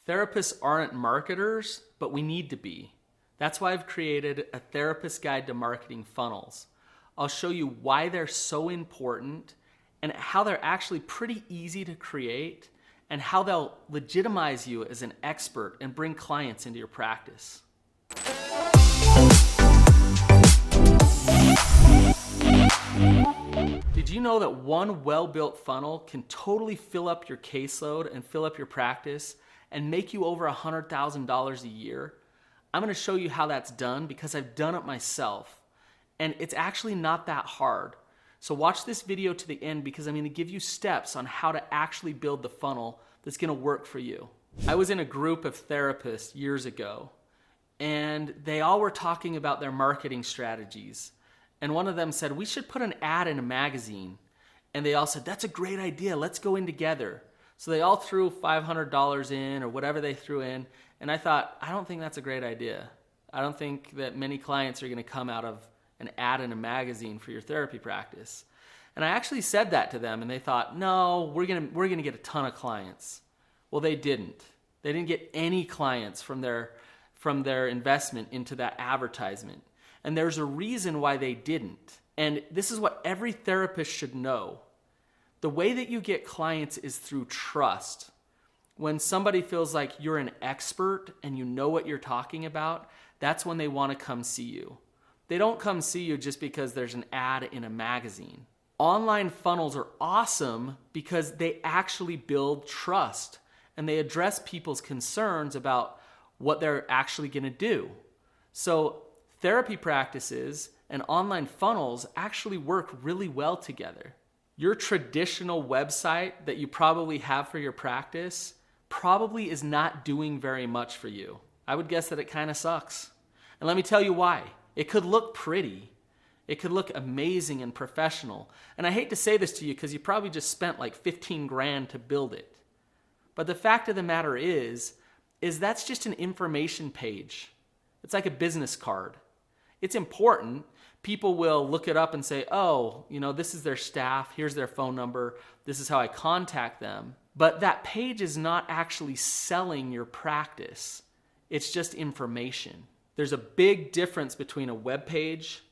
Therapists aren't marketers, but we need to be. That's why I've created a therapist guide to marketing funnels. I'll show you why they're so important and how they're actually pretty easy to create and how they'll legitimize you as an expert and bring clients into your practice. Did you know that one well-built funnel can totally fill up your caseload and fill up your practice and make you over $100,000 a year? I'm going to show you how that's done because I've done it myself. And it's actually not that hard. So watch this video to the end because I'm going to give you steps on how to actually build the funnel that's going to work for you. I was in a group of therapists years ago, and they all were talking about their marketing strategies. And one of them said, we should put an ad in a magazine. And they all said, that's a great idea. Let's go in together. So they all threw $500 in or whatever they threw in. And I thought, I don't think that's a great idea. I don't think that many clients are going to come out of an ad in a magazine for your therapy practice. And I actually said that to them, and they thought, no, we're gonna get a ton of clients. Well, they didn't. They didn't get any clients from their investment into that advertisement. And there's a reason why they didn't. And this is what every therapist should know. The way that you get clients is through trust. When somebody feels like you're an expert and you know what you're talking about, that's when they want to come see you. They don't come see you just because there's an ad in a magazine. Online funnels are awesome because they actually build trust and they address people's concerns about what they're actually going to do. So therapy practices and online funnels actually work really well together. Your traditional website that you probably have for your practice probably is not doing very much for you. I would guess that it kind of sucks. And let me tell you why. It could look pretty. It could look amazing and professional. And I hate to say this to you because you probably just spent like 15 grand to build it. But the fact of the matter is that's just an information page. It's like a business card. It's important. People will look it up and say, oh, this is their staff. Here's their phone number. This is how I contact them. But that page is not actually selling your practice. It's just information. There's a big difference between a web page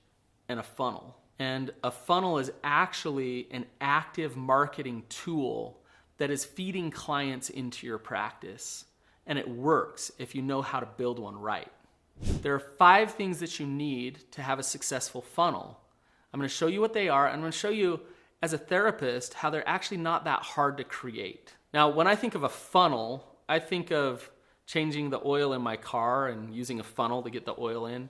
and a funnel. And a funnel is actually an active marketing tool that is feeding clients into your practice. And it works if you know how to build one right. There are 5 things that you need to have a successful funnel. I'm going to show you what they are. And I'm going to show you as a therapist how they're actually not that hard to create. Now, when I think of a funnel, I think of changing the oil in my car and using a funnel to get the oil in.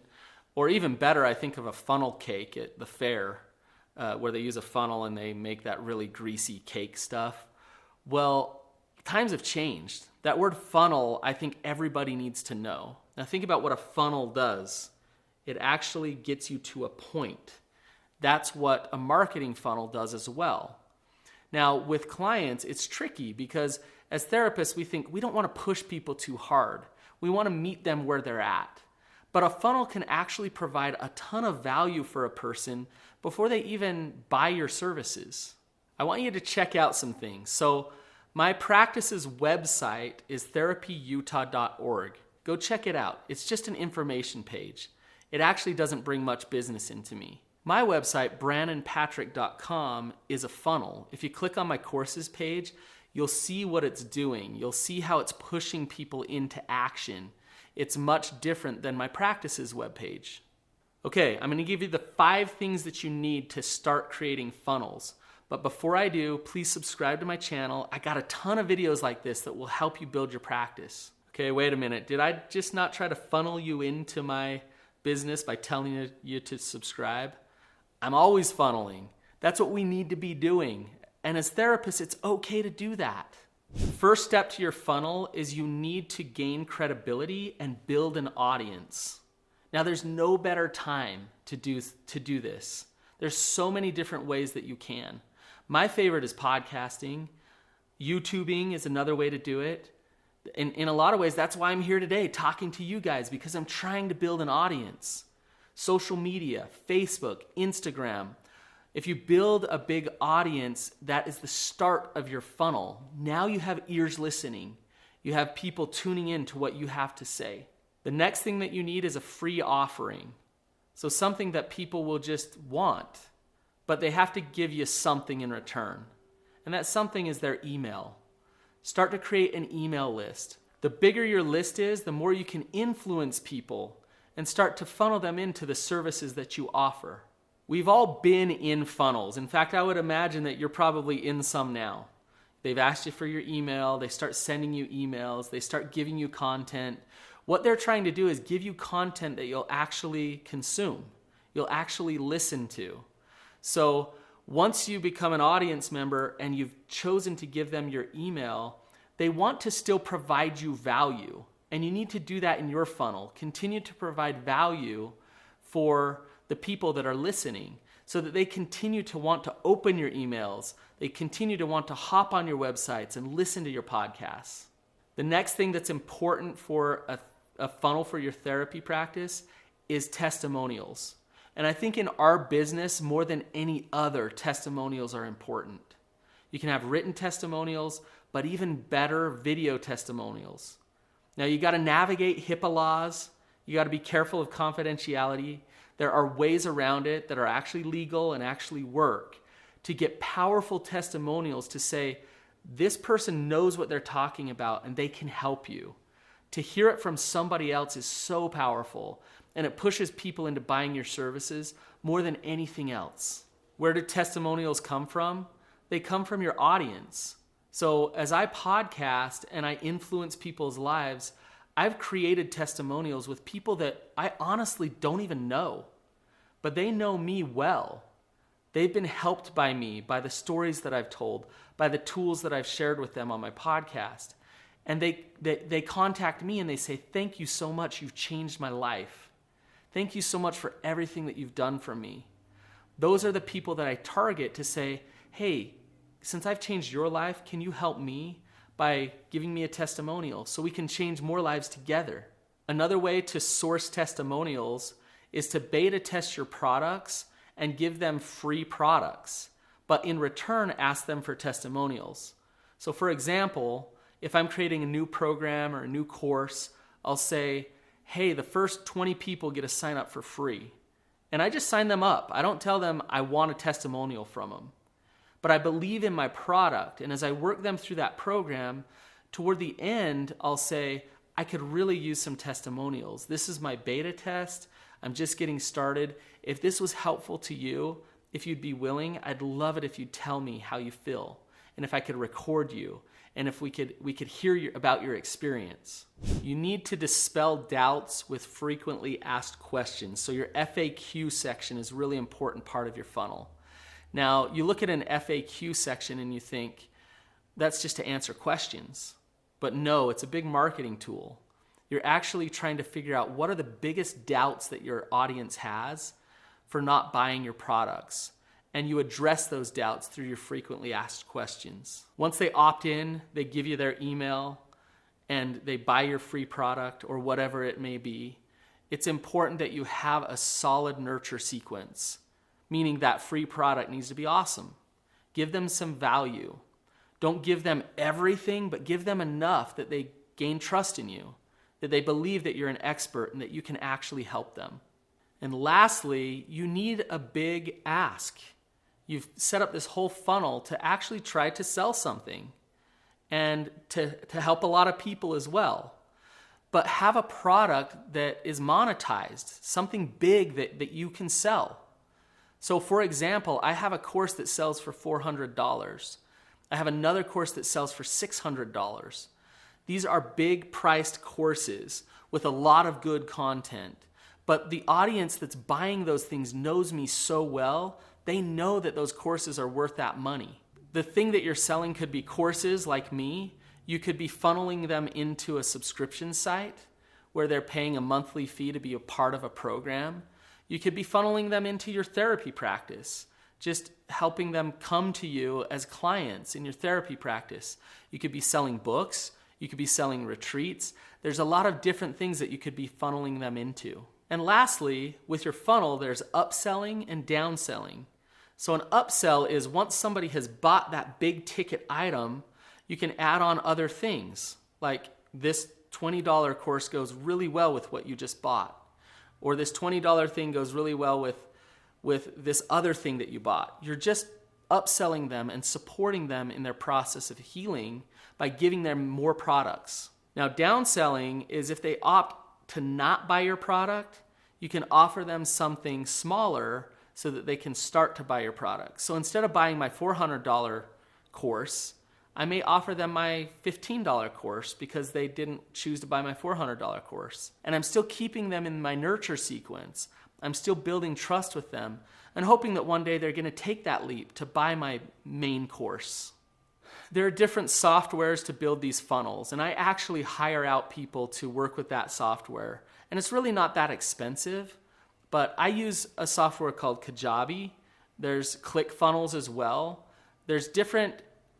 Or even better, I think of a funnel cake at the fair where they use a funnel and they make that really greasy cake stuff. Well, times have changed. That word funnel, I think everybody needs to know. Now think about what a funnel does. It actually gets you to a point. That's what a marketing funnel does as well. Now with clients, it's tricky because as therapists, we think we don't want to push people too hard. We want to meet them where they're at. But a funnel can actually provide a ton of value for a person before they even buy your services. I want you to check out some things. So my practice's website is therapyutah.org. Go check it out. It's just an information page. It actually doesn't bring much business into me. My website, brannonpatrick.com, is a funnel. If you click on my courses page, you'll see what it's doing. You'll see how it's pushing people into action. It's much different than my practice's webpage. Okay, I'm going to give you the 5 things that you need to start creating funnels. But before I do, please subscribe to my channel. I got a ton of videos like this that will help you build your practice. Okay, wait a minute. Did I just not try to funnel you into my business by telling you to subscribe? I'm always funneling. That's what we need to be doing. And as therapists, it's okay to do that. First step to your funnel is you need to gain credibility and build an audience. Now, there's no better time to do this. There's so many different ways that you can. My favorite is podcasting. YouTubing is another way to do it. In a lot of ways, that's why I'm here today talking to you guys, because I'm trying to build an audience. Social media, Facebook, Instagram. If you build a big audience, that is the start of your funnel. Now you have ears listening. You have people tuning in to what you have to say. The next thing that you need is a free offering. So something that people will just want, but they have to give you something in return. And that something is their email. Start to create an email list. The bigger your list is, the more you can influence people and start to funnel them into the services that you offer. We've all been in funnels. In fact, I would imagine that you're probably in some now. They've asked you for your email. They start sending you emails. They start giving you content. What they're trying to do is give you content that you'll actually consume. You'll actually listen to. So once you become an audience member and you've chosen to give them your email, they want to still provide you value. And you need to do that in your funnel. Continue to provide value for the people that are listening so that they continue to want to open your emails. They continue to want to hop on your websites and listen to your podcasts. The next thing that's important for a funnel for your therapy practice is testimonials. And I think in our business, more than any other, testimonials are important. You can have written testimonials, but even better, video testimonials. Now you got to navigate HIPAA laws. You got to be careful of confidentiality. There are ways around it that are actually legal and actually work to get powerful testimonials to say, this person knows what they're talking about and they can help you. To hear it from somebody else is so powerful, and it pushes people into buying your services more than anything else. Where do testimonials come from? They come from your audience. So as I podcast and I influence people's lives, I've created testimonials with people that I honestly don't even know, but they know me well. They've been helped by me, by the stories that I've told, by the tools that I've shared with them on my podcast. And they contact me and they say, thank you so much, you've changed my life. Thank you so much for everything that you've done for me. Those are the people that I target to say, hey, since I've changed your life, can you help me by giving me a testimonial so we can change more lives together? Another way to source testimonials is to beta test your products and give them free products, but in return, ask them for testimonials. So for example, if I'm creating a new program or a new course, I'll say, hey, the first 20 people get to sign up for free. And I just sign them up. I don't tell them I want a testimonial from them. But I believe in my product. And as I work them through that program, toward the end, I'll say, I could really use some testimonials. This is my beta test. I'm just getting started. If this was helpful to you, if you'd be willing, I'd love it if you'd tell me how you feel. And if I could record you. And if we could hear about your experience. You need to dispel doubts with frequently asked questions. So your FAQ section is a really important part of your funnel. Now, you look at an FAQ section and you think, that's just to answer questions. But no, it's a big marketing tool. You're actually trying to figure out what are the biggest doubts that your audience has for not buying your products. And you address those doubts through your frequently asked questions. Once they opt in, they give you their email, and they buy your free product or whatever it may be, it's important that you have a solid nurture sequence, meaning that free product needs to be awesome. Give them some value. Don't give them everything, but give them enough that they gain trust in you, that they believe that you're an expert and that you can actually help them. And lastly, you need a big ask. You've set up this whole funnel to actually try to sell something and to help a lot of people as well. But have a product that is monetized, something big that you can sell. So for example, I have a course that sells for $400. I have another course that sells for $600. These are big priced courses with a lot of good content. But the audience that's buying those things knows me so well, they know that those courses are worth that money. The thing that you're selling could be courses like me. You could be funneling them into a subscription site where they're paying a monthly fee to be a part of a program. You could be funneling them into your therapy practice, just helping them come to you as clients in your therapy practice. You could be selling books. You could be selling retreats. There's a lot of different things that you could be funneling them into. And lastly, with your funnel, there's upselling and downselling. So an upsell is once somebody has bought that big ticket item, you can add on other things. Like this $20 course goes really well with what you just bought. Or this $20 thing goes really well with this other thing that you bought. You're just upselling them and supporting them in their process of healing by giving them more products. Now, downselling is if they opt to not buy your product, you can offer them something smaller so that they can start to buy your product. So instead of buying my $400 course, I may offer them my $15 course because they didn't choose to buy my $400 course. And I'm still keeping them in my nurture sequence. I'm still building trust with them and hoping that one day they're going to take that leap to buy my main course. There are different softwares to build these funnels, and I actually hire out people to work with that software. And it's really not that expensive, but I use a software called Kajabi. There's ClickFunnels as well. There's different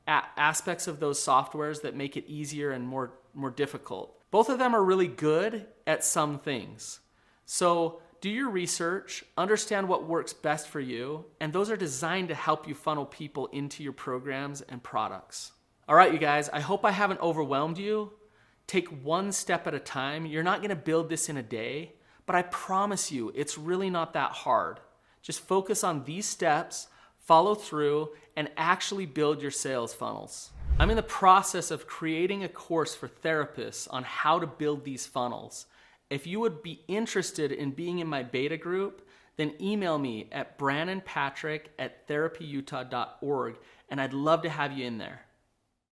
aspects of those softwares that make it easier and more difficult. Both of them are really good at some things. So do your research, understand what works best for you, and those are designed to help you funnel people into your programs and products. All right, you guys, I hope I haven't overwhelmed you. Take one step at a time. You're not gonna build this in a day, but I promise you, it's really not that hard. Just focus on these steps, follow through, and actually build your sales funnels. I'm in the process of creating a course for therapists on how to build these funnels. If you would be interested in being in my beta group, then email me at brannonpatrick@therapyutah.org, and I'd love to have you in there.